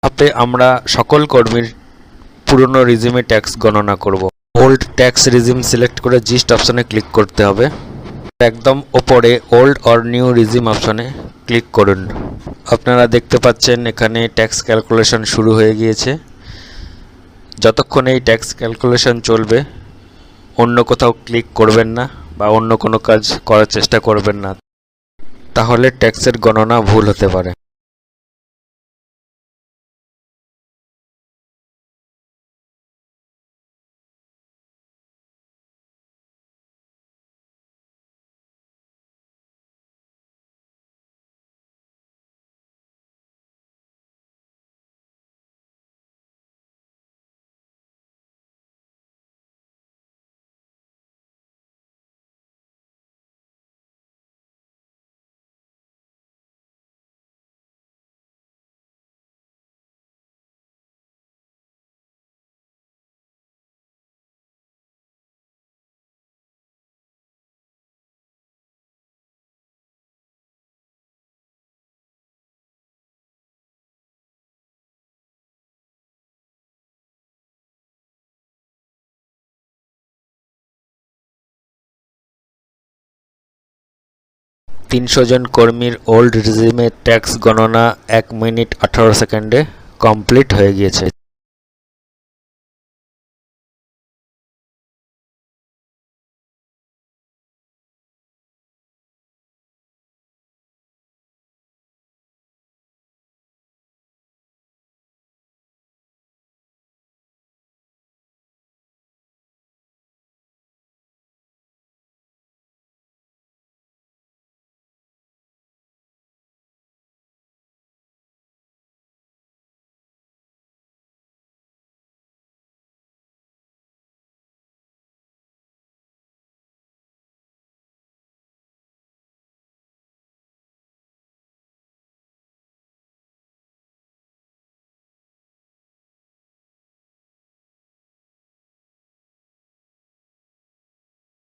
ধাপে আমরা সকল কর্মীর পুরনো রিজিমে ট্যাক্স গণনা করব। ওল্ড ট্যাক্স রিজিম সিলেক্ট করে জিস্ট অপশনে ক্লিক করতে হবে। একদম ওপরে ওল্ড অর নিউ রিজিম অপশনে ক্লিক করুন। আপনারা দেখতে পাচ্ছেন এখানে ট্যাক্স ক্যালকুলেশন শুরু হয়ে গিয়েছে। যতক্ষণ এই ট্যাক্স ক্যালকুলেশন চলবে অন্য কোথাও ক্লিক করবেন না বা অন্য কোনো কাজ করার চেষ্টা করবেন না, তাহলে ট্যাক্সের গণনা ভুল হতে পারে। তিনশো জন কর্মীর ওল্ড রিজিমে ট্যাক্স গণনা 1 মিনিট 18 সেকেন্ডে কমপ্লিট হয়ে গিয়েছে।